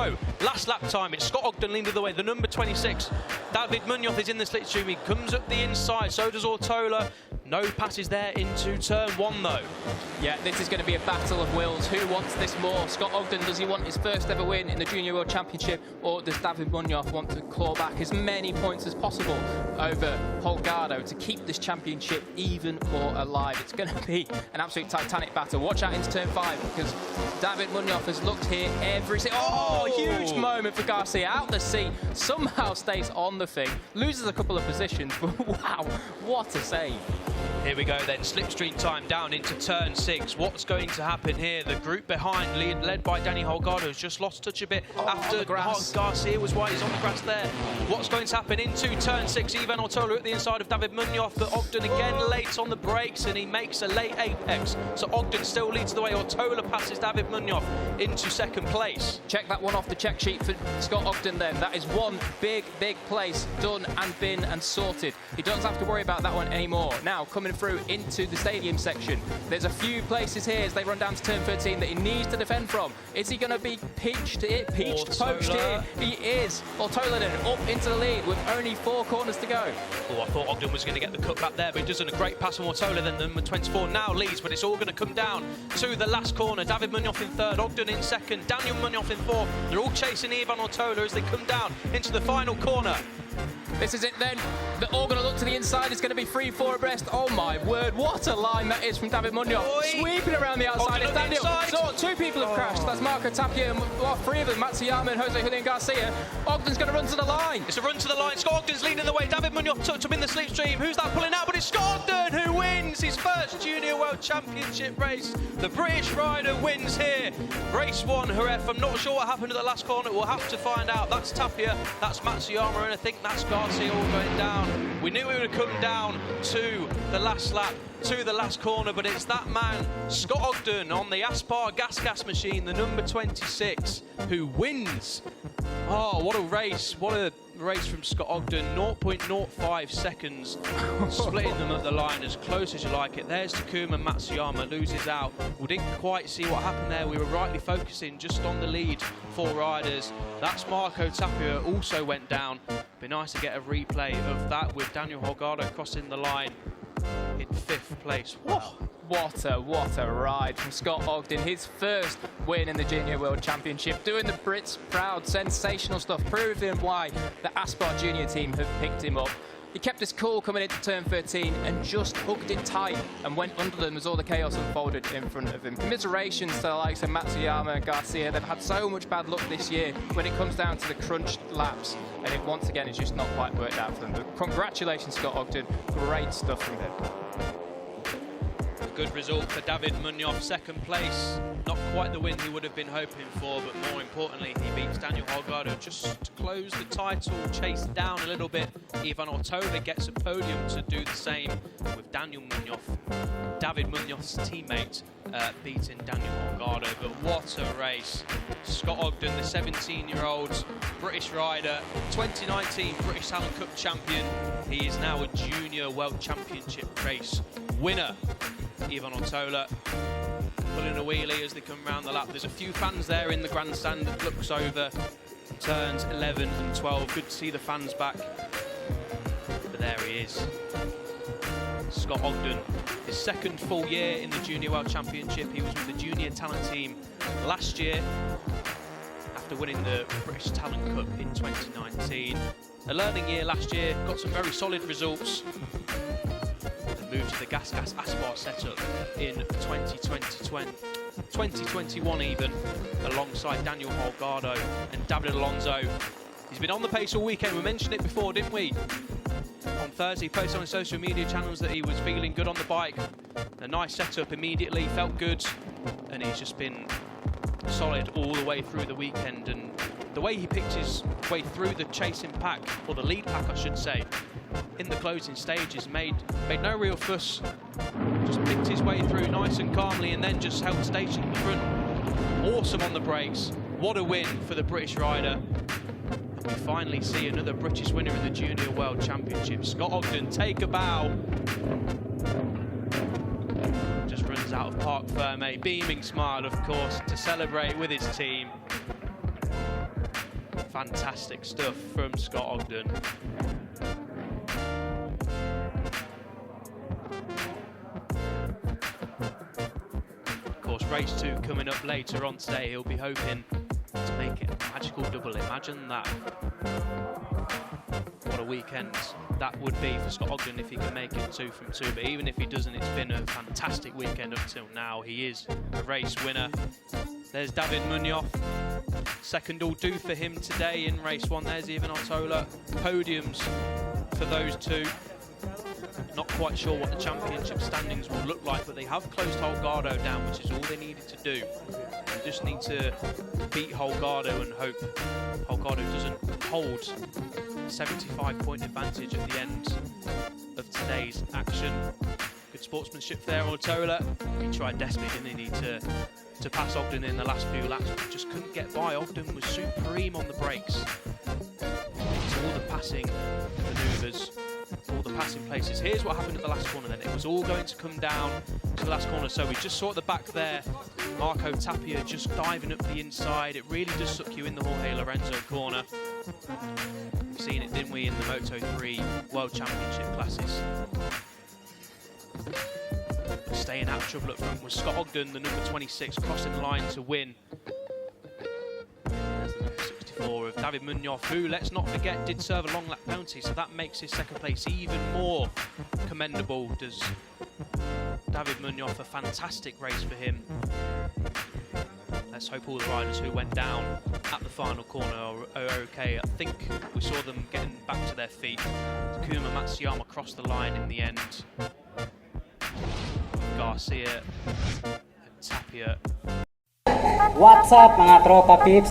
go. Last lap time, it's Scott Ogden leading the way, the number 26. David Munoz is in the slipstream, he comes up the inside, so does Ortola. No passes there into turn 1 though. Yeah, this is going to be a battle of wills. Who wants this more? Scott Ogden, does he want his first ever win in the Junior World Championship, or does David Munoz want to claw back as many points as possible over Holgado to keep this championship even more alive? It's going to be an absolute titanic battle. Watch out into turn 5, because David Munoz has looked here every single... Oh, huge moment for Garcia, out the seat, somehow stays on the thing, loses a couple of positions, but wow, what a save. Here we go then, slipstream time down into turn 6. What's going to happen here? The group behind, led by Danny Holgado, has just lost touch a bit after Garcia was wide. He's on the grass there. What's going to happen into turn 6? Ivan Ortola at the inside of David Munoz, but Ogden again late on the brakes, and he makes a late apex. So Ogden still leads the way. Ortola passes David Munoz into second place. Check that one off the check sheet for Scott Ogden then. That is one big place done and been and sorted. He doesn't have to worry about that one anymore. Now, coming through into the stadium section, there's a few places here as they run down to turn 13 that he needs to defend from. Is he going to be poached here? He is. Ortola then up into the lead with only 4 corners to go. Oh, I thought Ogden was going to get the cut back there, but he does a great pass on Ortola. Then number 24 now leads, but it's all going to come down to the last corner. David Munoz in 3rd, Ogden in 2nd, Daniel Munoz in 4th. They're all chasing Ivan Ortola as they come down into the final corner. This is it then. They're all going to look to the inside. It's going to be 3-4 abreast. Oh my word, what a line that is from David Munoz. Sweeping around the outside. It's Daniel. So 2 people have crashed. That's Marco Tapia and 3 of them, Matsuyama and Jose Julian Garcia. Ogden's going to run to the line. It's a run to the line. Scott Ogden's leading the way. David Munoz tucked him in the slipstream. Who's that pulling out? But it's Scott Ogden who wins his first Junior World Championship race. The British rider wins here. Race 1, Jerez. I'm not sure what happened at the last corner. We'll have to find out. That's Tapia, that's Matsuyama, and I think that's Garcia all going down. We knew we would come down to the last lap, to the last corner, but it's that man, Scott Ogden, on the Aspar gas machine, the number 26, who wins. Oh, what a race. What a race from Scott Ogden. 0.05 seconds, splitting them at the line as close as you like it. There's Takuma Matsuyama, loses out. We didn't quite see what happened there. We were rightly focusing just on the lead 4 riders. That's Marco Tapia, also went down. Be nice to get a replay of that with Daniel Holgado crossing the line in 5th place. Wow. What a ride from Scott Ogden. His first win in the Junior World Championship. Doing the Brits proud, sensational stuff. Proving why the Aspar Junior team have picked him up. He kept his cool coming into turn 13 and just hooked it tight and went under them as all the chaos unfolded in front of him. Commiserations to the likes of Matsuyama and Garcia. They've had so much bad luck this year when it comes down to the crunched laps, and it once again is just not quite worked out for them. But congratulations, Scott Ogden. Great stuff from him. Good result for David Munoz, 2nd place. Not quite the win he would have been hoping for, but more importantly, he beats Daniel Holgado just to close the title, chased down a little bit. Ivan Ortola gets a podium to do the same with Daniel Munoz. David Munoz's teammate beating Daniel Holgado, but what a race. Scott Ogden, the 17-year-old British rider, 2019 British Talent Cup champion. He is now a Junior World Championship race winner. Ivan Ortola pulling a wheelie as they come round the lap. There's a few fans there in the grandstand that looks over turns 11 and 12. Good to see the fans back. But there he is. Scott Ogden, his 2nd full year in the Junior World Championship. He was with the Junior Talent team last year after winning the British Talent Cup in 2019. A learning year last year, got some very solid results. Moved to the Gas Aspar setup in 2021 even, alongside Daniel Holgado and David Alonso. He's been on the pace all weekend. We mentioned it before, didn't we? On Thursday, he posted on his social media channels that he was feeling good on the bike. A nice setup immediately, felt good, and he's just been solid all the way through the weekend. And the way he picked his way through the chasing pack, or the lead pack I should say, in the closing stages, made no real fuss, just picked his way through nice and calmly, and then just held station in the front. Awesome on the brakes. What a win for the British rider. And we finally see another British winner in the Junior World Championship. Scott Ogden, take a bow. Just runs out of Parc Fermé, beaming smile, of course, to celebrate with his team. Fantastic stuff from Scott Ogden. Of course, race 2 coming up later on today. He'll be hoping to make it a magical double. Imagine that. What a weekend that would be for Scott Ogden if he can make it 2 from 2. But even if he doesn't, it's been a fantastic weekend up till now. He is a race winner. There's David Munoz. Second all do for him today in race 1. There's Ivan Ortola. Podiums for those two. Not quite sure what the championship standings will look like, but they have closed Holgado down, which is all they needed to do. They just need to beat Holgado and hope Holgado doesn't hold 75-point advantage at the end of today's action. Good sportsmanship there, Ortola. He tried desperately, didn't he, to pass Ogden in the last few laps, but just couldn't get by. Ogden was supreme on the brakes. All the passing manoeuvres, all the passing places. Here's what happened at the last corner then. It was all going to come down to the last corner. So we just saw at the back there, Marco Tapia just diving up the inside. It really does suck you in the Jorge Lorenzo corner. We've seen it, didn't we, in the Moto3 World Championship classes. Staying out of trouble up front was Scott Ogden, the number 26, crossing the line to win. There's the number 64 of David Munoz, who, let's not forget, did serve a long lap penalty, so that makes his second place even more commendable. Does David Munoz a fantastic race for him. Let's hope all the riders who went down at the final corner are okay. I think we saw them getting back to their feet. Takuma Matsuyama crossed the line in the end. Garcia and Tapia. What's up mga tropa peeps?